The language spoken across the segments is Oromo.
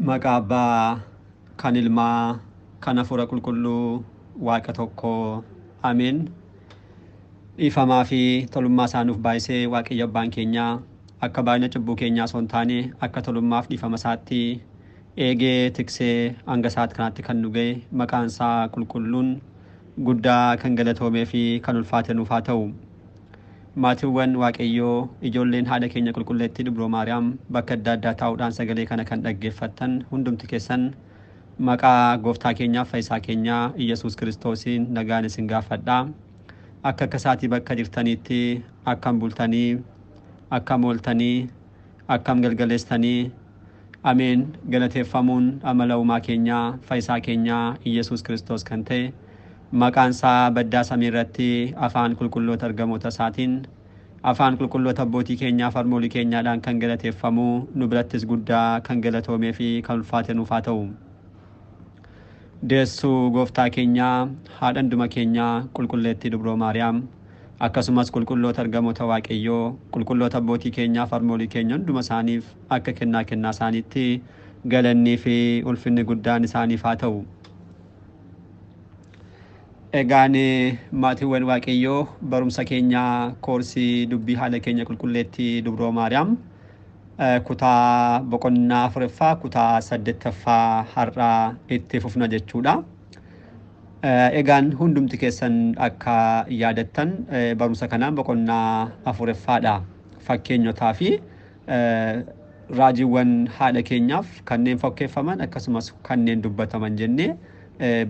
Maqaa Abbaa, kan Ilmaa, kan Hafuura Qulqulluu, Waaqa tokkoo. Ameen. Dhiifamaa fi tolummaa isaa nuuf baay'isee Waaqayyo Abbaan keenyaa akka baay'ina cubbuu keenyaa osoo hin taane akka tolummaaf dhiifama isaatti eegee tiksee hanga isaatti kanaatti kan nu ga'e maqaan isaa qulqulluun guddaa kan galatoomee fi kan ulfaate nuuf haa ta'u. Maatiiwwan Waaqayyoo ijoolleen haadha keenya qulqulleettii Dubroo Maariyaam bakka adda addaa taa'uudhaan sagalee kana kan dhaggeeffattan hundumti keessan maqaa gooftaa keenyaaf fayyisaa keenyaa Iyyasuus Kiristoosiin nagaan isin gaafadhaa. Akka isaatii bakka jirtaniitti akkam bultanii, akkam ooltanii, akkam galgaleessanii. Ameen. Galateeffamuun amala uumaa keenyaa fayyisaa keenyaa Iyyasuus Kiristoos kan ta'e maqaan isaa baddaa samii irratti afaan qulqulloota ergamoota isaatiin afaan qulqulloota abbootii keenyaa harmoolii keenyaadhaan kan galateeffamu nu birattis guddaa kan galatoomee fi kan ulfaate nuuf haa ta'u. Deessuu gooftaa keenyaa haadha hunduma keenyaa qulqulleettii Dubroo Maariyaam akkasumas qulqulloota ergamoota Waaqayyoo qulqulloota abbootii keenyaa harmoolii keenya hunduma isaaniif akka kennaa isaaniitti galannii fi ulfinni guddaan isaaniif haa ta'u. Egaan maatiiwwan Waaqayyoo barumsa keenyaa koorsii dubbii haadha keenya qulqulleettii Dubroo Maariyaam kutaa boqonnaa 4ffaa kutaa 8ffaa har'aa itti fufna jechuudha. Egaan hundumti keessan akka yaadattan barumsa kanaan boqonnaa 4ffaadha. Fakkeenyotaa fi raajiiwwan haadha keenyaaf kanneen fakkeeffaman akkasumas kanneen dubbataman jennee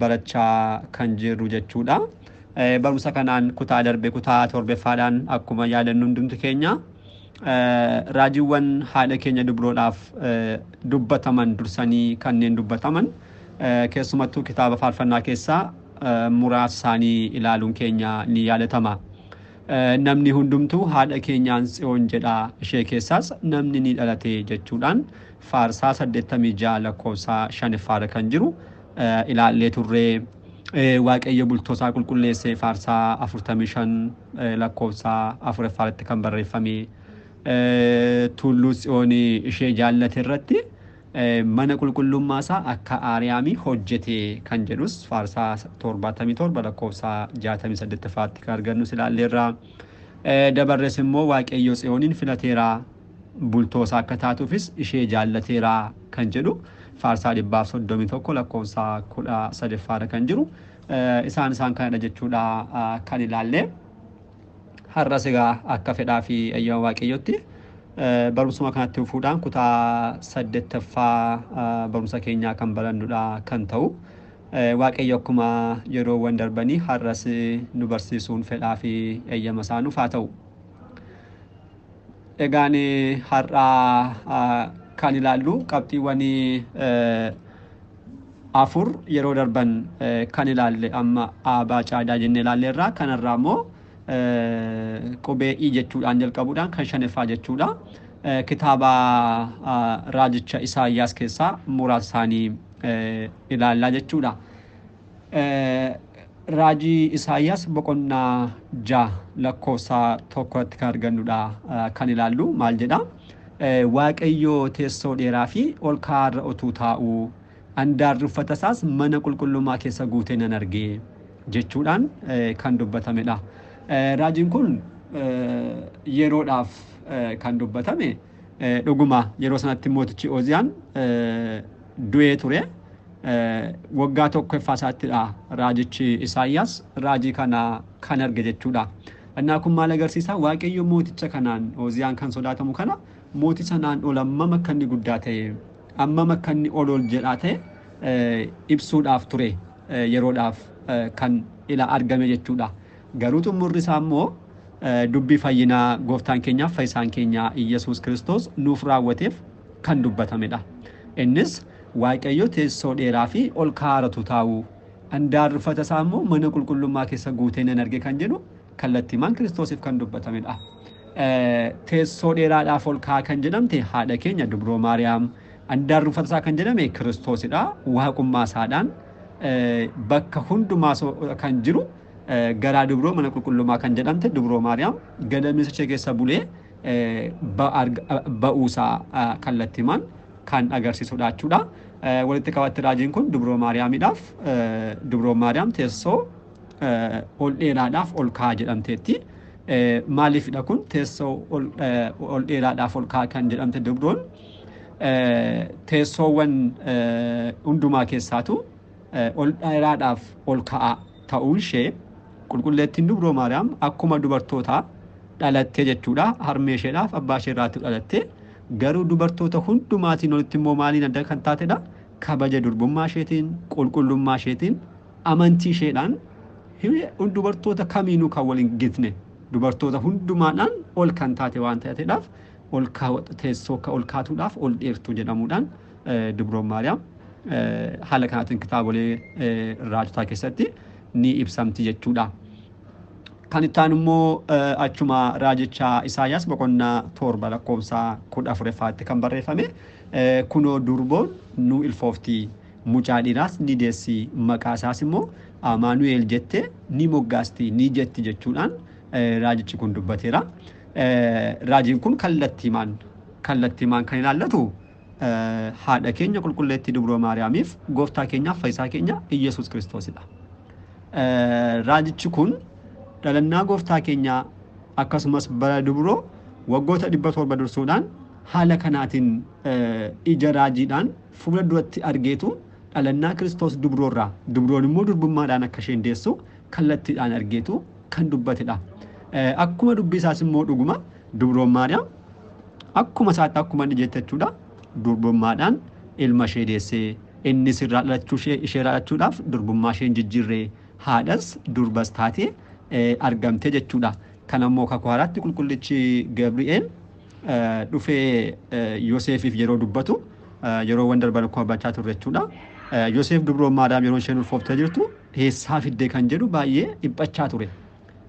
barachaa kan jirru jechuudha. Barumsa kanaan kutaa darbe kutaa 7ffaadhaan akkuma yaadannu hundumti keenya raajiiwwan haadha keenya Dubroodhaaf dubbataman dursanii kanneen dubbataman keessumattuu kitaaba faarfannaa keessaa muraasa isaanii ilaaluun keenya ni yaadatama. Namni hundumtuu haadha keenyaan Tsiyoon jedha ishee keessaas namni ni dhalate jechuudhaan faarsaa 86 lakkoofsa 5ffaarra kan jiru ilaallee turree. Waaqayyo bultoosaa qulqulleessee faarsaa 45 lakkoofsa 4ffaarratti kan barreeffame tulluu Tsiyoon ishee jaallate irratti mana qulqullummaa isaa akka Aariyaamii hojjete kan jedhus faarsaa 77 lakkoofsa 68ffaatti kan argannu ilaalleerra. Dabarrees immoo Waaqayyo Tsiyoonin filateera bultoosaa akka taatuufis ishee jaallateera kan jedhu faarsaa 131 lakkoofsa 13ffaarra kan jiru isaan kanadha jechuudha kan ilaalle. Har'as egaa akka fedhaa fi ayyaana Waaqayyootti barumsuma kanatti fuudhaan kutaa 8ffaa barumsa keenyaa kan barannudha kan ta'u. Waaqayyo akkuma yeroowwan darbanii har'as nu barsiisuun fedhaa fi ayyama isaa nuuf haa ta'u. Egaan har'aa kan ilaallu qabxiiwwan 4 yeroo darban kan ilaalle amma aabaa caadaa jennee ilaalleerraa kanarraa immoo qubee i jechuudhaan jalqabuudhaan kan 5ffaa jechuudha. Kitaaba raajicha Isaayyaas keessaa muraasa isaanii ilaallaa jechuudha. Raajii Isaayyaas boqonnaa 6 lakkoofsa 1tti kan argannudha kan ilaallu maal jedha? Waaqayyo teessoo dheeraa fi ol ka'aarra utuu taa'u handaarri uffata isaas mana qulqullummaa keessa guutee nan arge jechuudhaan kan dubbatamedha. Raajiin kun yeroodhaaf kan dubbatame dhuguma yeroo sanatti mootichi Ooziyaan du'ee ture. Waggaa tokkoffaa isaattidha raajichi Isaayyaas raajii kana kan arge jechuudha. Innaa kun maal agarsiisa? Waaqayyo mooticha kanaan Ooziyaan kan sodaatamu kana mootii sanaan ol ammam akka inni guddaa ta'e ammam akka inni ol jedhaa ta'e ibsuudhaaf ture yeroodhaaf kan argame jechuudha. Garuu xumurri isaa immoo dubbii fayyinaa gooftaan keenyaaf fayyisaan keenyaa Iyyasuus Kiristoos nuuf raawwateef kan dubbatamedha. Innis Waaqayyo teessoo dheeraa fi ol ka'aaratu taa'u handaarri uffata isaa immoo mana qulqullummaa keessa guutee nan arge kan jedhu kallattiimaan Kiristoosiif kan dubbatamedha. Teessoo dheeraadhaaf ol ka'aa kan jedhamte haadha keenya Dubroo Maariyaam, handaarri uffata isaa kan jedhame Kiristoosidha. Waaqummaa isaadhaan bakka hundumaa kan jiru garaa Dubroo mana qulqullummaa kan jedhamte Dubroo Maariyaam gadameessa ishee keessa bulee ba'uusaa kallattiimaan kan agarsiisudha jechuudha. Walitti qabatti raajiin kun dubroo Maariyaamiidhaaf dubroo Maariyaam teessoo ol dheeraadhaaf ol ka'aa jedhamteetti. Maaliifidha kun teessoo ol dheeraadhaaf ol ka'aa kan jedhamte dubroon teessoowwan hundumaa keessaatu ol dheeraadhaaf ol ka'aa ta'uun ishee qulqulleettiin dubroo Maariyaam akkuma dubartoota dhalattee jechuudha. Harmee isheedhaaf abbaa ishee irraatti dhalattee garuu dubartoota hundumaatiin olitti immoo maaliin adda kan taatedha? Kabaja durbummaa isheetiin, qulqullummaa isheetiin, amantii isheedhaan dubartoota kamiinuu kan waliin gitne dubartoota hundumaadhaan ol kan taate waan taateedhaaf teessoo ol kaatuudhaaf ol dheertuu jedhamuudhaan dubroon Maariyaam haala kanaatiin kitaabolee raajotaa keessatti ni ibsamti jechuudha. Kan ittaan immoo achuma raajicha Isaayyaas boqonnaa 7 lakkoofsa 14 kan barreeffame kunoo durboon nu ilfoofti mucaa dhiiraas ni deessi maqaa isaas immoo Amaanu'eel jettee ni moggaasti ni jetti jechuudhaan raajichi kun dubbateera. Raajiin kun kallattiimaan kan ilaallatu haadha keenya qulqulleettii dubroo Maariyaamiif gooftaa keenyaaf fayyisaa keenya Iyyasuus Kiristoosidha. Raajichi kun dhalannaa gooftaa keenyaa akkasumas bara dubroo waggoota 700 dursuudhaan haala kanaatiin ija raajiidhaan fuula duratti argeetu dhalannaa Kiristoos dubroorraa dubroon immoo durbummaadhaan akka isheen deessu kallattiidhaan argeetu kan dubbatedha. Akkuma dubbii isaas immoo dhuguma dubroon Maariyaam akkuma isaatti akkuma inni jette jechuudha. Durbummaadhaan ilma ishee deessee innis irraa dhalachuu ishee dhaalachuudhaaf durbummaa isheen jijjiirree haadhas durbas taatee argamte jechuudha. Kan ammoo kakuu haaraatti qulqullichi Gabri'eel dhufee Yoosefiif yeroo dubbatu yeroowwan darban akkuma bachaa turre jechuudha. Yoosef dubroon Maariyaam yeroo isheen ulfooftee jirtu eessaa fiddee kan jedhu baay'ee dhiphachaa ture.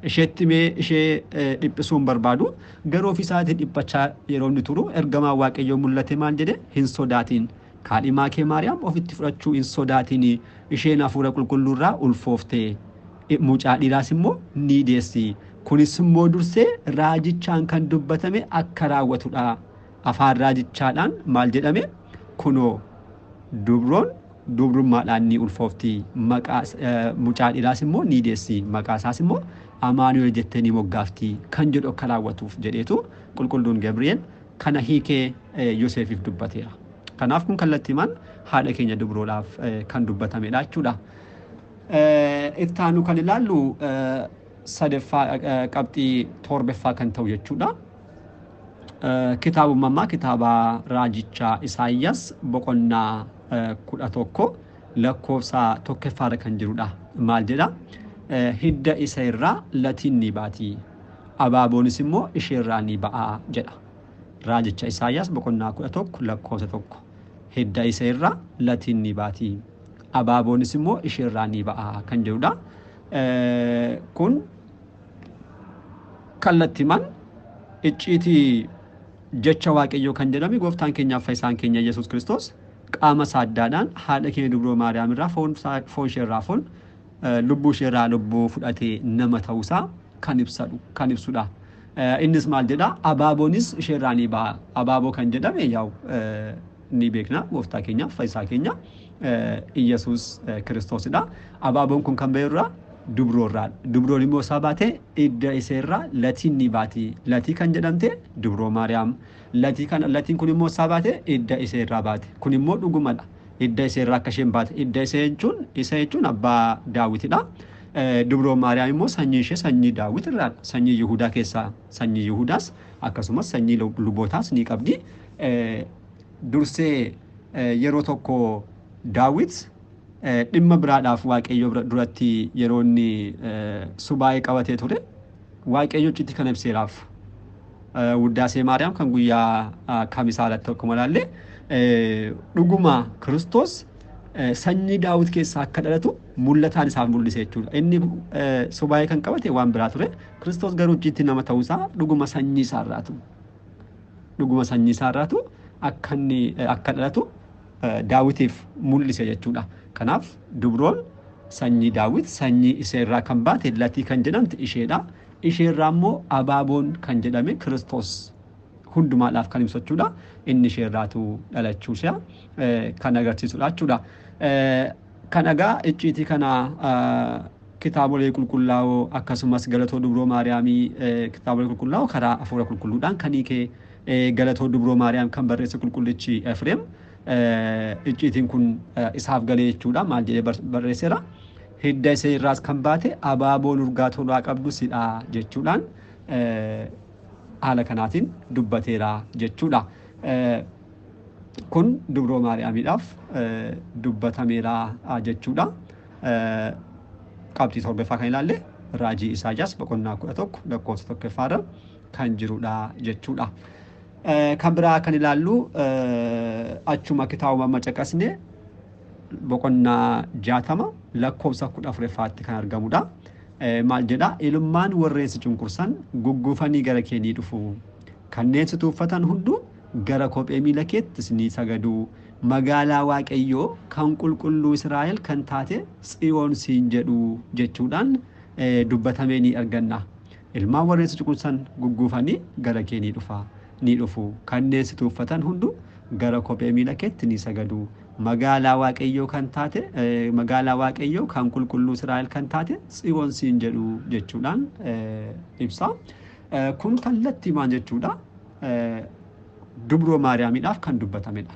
Isheetti mee ishee dhiphisuun barbaadu garuu ofisaatiin dhiphachaa yeroo inni turu ergamaan Waaqayyoo mul'ate maal jedhe hin sodaatiin kaadhimaa kee Maariyaam ofitti fudhachuu hin sodaatiin isheen hafuura qulqulluurraa ulfooftee mucaa dhiiraas immoo ni deessi. Kunis immoo dursee raajichaan kan dubbatame akka raawwatudha. Afaan raajichaadhaan maal jedhame? Kunoo dubroon dubrummaadhaan ni ulfoofti. Mucaa dhiiraas immoo ni deessi. Maqaa isaas immoo Amaanu'eel jettee ni moggaafti kan jedhu akka raawwatuuf jedheetu qulqulluun Gabri'eel kana hiikee Yoosefiif dubbateera. Kanaaf kun kallattiimaan haadha keenya dubroodhaaf kan dubbatamedha jechuudha. Ittaanu kan ilaallu sadeeffaa qabxii torbaffaa kan ta'u jechuudha. Kitaabummaa kitaaba raajicha Isaayyaas boqonnaa 11 lakkoofsa 1 kan jirudha. Maal jedha? Hidda isa irraa latiin ni baati. Abaaboonis immoo ishee irraa ni ba'a jedha. Raajicha Isaayyaas boqonnaa 11 lakkoofsa 1. Hidda isa irraa latiin ni baati. Abaaboonis immoo ishee irraa ni ba'a kan jedhudha. Kun kallattiimaan icciitii jecha Waaqayyoo kan jedhame gooftaan keenyaaf fayyisaan keenya Yesuus Kiristoos qaama saaddaadhaan haadha keenya dubroo Maariyaam irraa foon ishee irraa foon lubbuu ishee irraa lubbuu fudhatee nama ta'uusaa kan ibsudha. Innis maal jedha? Abaaboonis ishee irraa ni ba'a. Abaaboo kan jedhame yaa'u ni beekna gooftaa keenyaaf fayyisaa keenya Iyyasuus Kiristoosidha. Abaaboon kun kan ba'e irraa dubroorraa. Dubroon immoo isaa baatee hidda isa irraa latiin ni baati. Latii kan jedhamte dubroo Maariyaam. Latiin kun immoo isaa baatee hidda isa irraa baate. Kun immoo dhugumadha. Hidda isa irraa akka isheen baate. Hidda isa jechuun abbaa Daawitidha. Dubroo Maariyaam immoo sanyii ishee sanyii Daawit irraa sanyii Yihudaa keessaa sanyii Yihudaas akkasumas sanyii lubootaas ni qabdi. Dursee yeroo tokko Daawit dhimma biraadhaaf Waaqayyoo duratti yeroo inni subaayee qabatee ture Waaqayyoo icciitii kana ibseeraaf. Wuddaasee Maariyaam kan guyyaa kamisaa irratti akkuma ilaalle dhuguma Kiristoos sanyii Daawit keessaa akka dhalatu mul'ataan isaaf mul'ise jechuudha. Inni subaayee kan qabate waan biraa ture. Kiristoos garuu icciitii nama ta'uusaa dhuguma sanyii isaa irraatu akka dhalatu Daawitiif mul'ise jechuudha. Kanaaf dubroon sanyii Daawit sanyii isa irraa kan baate latii kan jedhamte isheedha. Ishee irraa immoo abaaboon kan jedhame Kiristoos hundumaadhaaf kan ibsu jechuudha. Inni isheerraatu dhalachuu isaa kan agarsiisudha jechuudha. Kan egaa icciitii kana kitaabolee qulqullaa'oo akkasumas galatoo dubroo maariyaamii kitaabolee qulqullaa'oo karaa hafuura qulqulluudhaan kan hiikee galatoo dubroo maariyaam kan barreesse qulqullichi Efreem icciitiin kun isaaf galee jechuudha. Maal jedhee barreesseera? Hidda isee irraas kan baate abaaboo urgaa tolaa qabdu sidha jechuudhaan haala kanaatiin dubbateera jechuudha. Kun dubroo maariyaamiidhaaf dubbatameera jechuudha. Qabxii torbaffaa kan ilaalle raajii Isaayaas boqonnaa 11 lakkoofsa 1 kan jirudha jechuudha. Kan biraa kan ilaallu achuma kitaaba macaqasne boqonnaa 60 lakkoofsa 14 kan argamudha. Maal jedha? Ilmaan warreen si cunqursan gugguufanii gara kee ni dhufu. Kanneen si tuuffatan hunduu gara kophee miila keettis ni sagadu. Magaalaa Waaqayyoo kan qulqulluu Israa'el kan taate Tsiyoon siin jedhu jechuudhaan dubbatamee ni arganna. Ilmaan warreen si cunqursan gugguufanii gara kee ni dhufu. Kanneen si tuuffatan hunduu gara kophee miila keetti ni sagadu. Magaalaa Waaqayyoo kan taate magaalaa Waaqayyoo kan qulqulluu Israa'el kan taate Tsiyoon siin jedhu jechuudhaan ibsa. Kun kallattii maal jechuudha? Dubroo maariyaamiidhaaf kan dubbatamedha.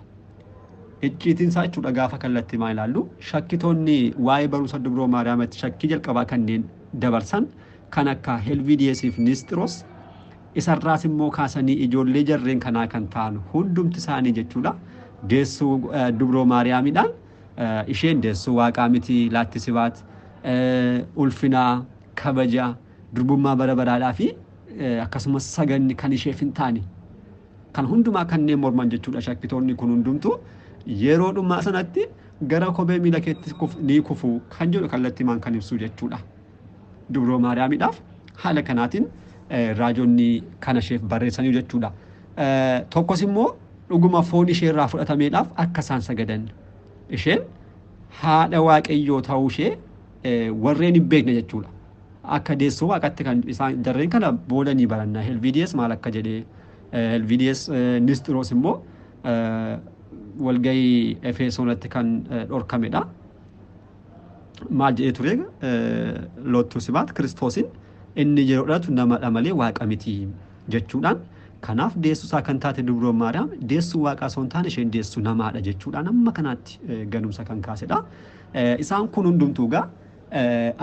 Icciitiin isaa jechuudha gaafa kallattii maal ilaallu shakkitoonni waa'ee barumsa dubroo maariyaamitti shakkii jalqabaa kanneen dabarsan kan akka Helvidiyeesiif Nisxiroos isarraas immoo kaasanii ijoollee jarreen kanaa kan ta'an hundumti isaanii jechuudha. Deessuu dubroo maariyaamiidhaan isheen deessuu waaqaa miti laattisibaat ulfinaa kabaja durbummaa bara baraadhaa fi akkasumas saganni kan isheef hin taane kan hundumaa kanneen morman jechuudha. Shakkitoonni kun hundumtu yeroo dhumaa sanatti gara kophee miila keetti ni kufu kan jedhu kallattii maan kan ibsu jechuudha. Dubroo maariyaamiidhaaf haala kanaatiin raajonni kana isheef barreessanii jechuudha. Tokkos immoo dhuguma foon ishee irraa fudhatameedhaaf akka isaan sagadan isheen haadha waaqayyoo ta'uu ishee warreen hin beekne jechuudha. Akka deessoo waaqatti kan isaan jarreen kana booda ni baranna. Helvidiyees maal akka jedhee Helvidiyees Nisxiroos immoo walgahii Efesoonatti kan dhorkamedha. Maal jedhee ture lottuu sibaat Kiristoosin inni yeroodhaatu namadha malee waaqa miti jechuudhaan kanaaf deessuu isaa kan taate dubroo maariyaam deessuu waaqaa osoo hin taane isheen deessuu namaadha jechuudhaan amma kanaatti ganumsa kan kaasedha. Isaan kun hundumtuu gaa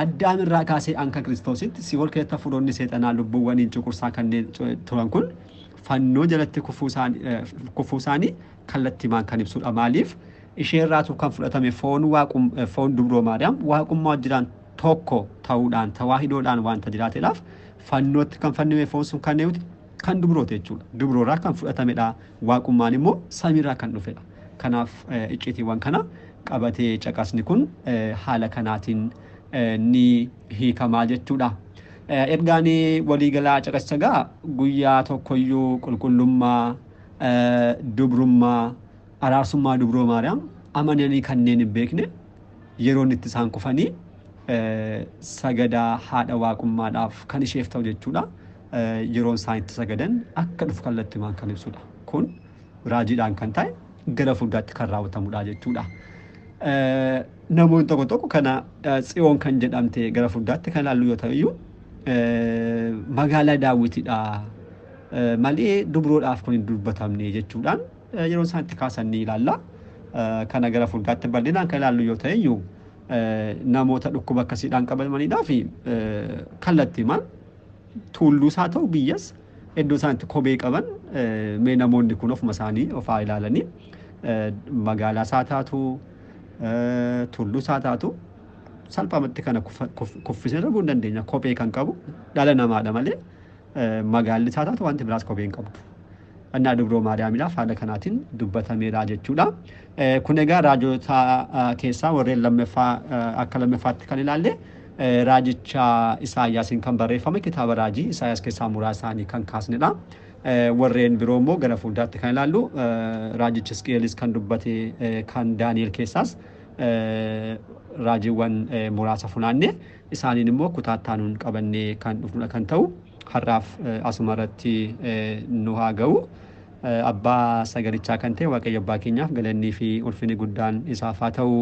Addaam irraa kaasee anka Kiristoositti si'ool keessatti furoonni seexanaa lubbuuwwaniin cunqursaa kanneen turan kun fannoo jalatti kufuu isaanii kallattii maan kan ibsudha. Maaliif isheerraatu kan fudhatame foon dubroo maariyaam waaqummaa wajjiraan tokko ta'uudhaan tawaahidoodhaan wanta jiraateedhaaf fannootti kan fannime foon sun kan neewti kan dubroote jechuudha. Dubroorraa kan fudhatamedha. Waaqummaan immoo samiirraa kan dhufedha. Kanaaf icciitiiwwan kana qabatee caqasni kun haala kanaatiin ni hiikamaa jechuudha. Ergaan waliigalaa caqasagaa guyyaa tokkoyyuu qulqullummaa dubrummaa araarsummaa dubroo maariyaam amananii kanneen hin beekne yeroon itti isaan kufanii sagadaa haadha waaqummaadhaaf kan isheef ta'u jechuudha. Yeroon isaan itti sagadan akka dhufu kallattii maan kan ibsudha. Kun raajiidhaan kan ta'e gara fuulduraatti kan raawwatamudha jechuudha. Namoonni tokko tokko kana Tsiyoon kan jedhamte gara fuulduraatti kan ilaallu yoo ta'u magaalaa daawwitiidha malee dubroodhaaf kun hin dubbatamne jechuudhaan yeroon isaan itti kaasan ni ilaalla. Kana gara fuulduraatti bal'inaan kan ilaallu yoo ta'u namoota dhukkuba akkasiidhaan qabamaniidhaa fi kallattii maan tulluus haa ta'u biyyas iddoo isaan itti kophee qaban mee namoonni kun ofuma isaanii ofaa ilaalanii magaalaa isaa taatu tulluus haa taatu salphaamatti kana kuffisee darbuu hin dandeenya. Kophee kan qabu dhala namaadha malee magaalli isaa taatu wanti biraas kophee hin qabdu. Annaa dubroo maariyaamiidhaaf haala kanaatiin dubbatameera jechuudha. Kun egaa raajota keessaa warreen lammaffaa akka lammaffaatti kan ilaalle raajicha Isaayaasiin kan barreeffame kitaaba raajii Isaayaas keessaa muraasa isaanii kan kaasnedha. Warreen biroo immoo gara fuulduraatti kan ilaallu raajicha Hisqiyaalis kan dubbate kan Daani'el keessaas raajiiwwan muraasa funaanne isaaniin immoo kutaattaanuun qabannee kan dhufnudha kan ta'u har'aaf asuma irratti nu haa ga'u. Abbaa sagalichaa kan ta'e Waaqayyo Abbaa keenyaaf galannii fi ulfinni guddaan isaaf haa ta'u.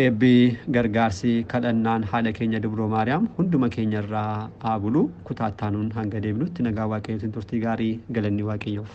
Eebbi gargaarsi kadhannaan haadha keenya Dubroo Maariyaam hunduma keenya irraa haa bulu. Kutaa itti aanuun hanga deebinutti nagaa Waaqayyootiin turtii gaarii galanni Waaqayyoof.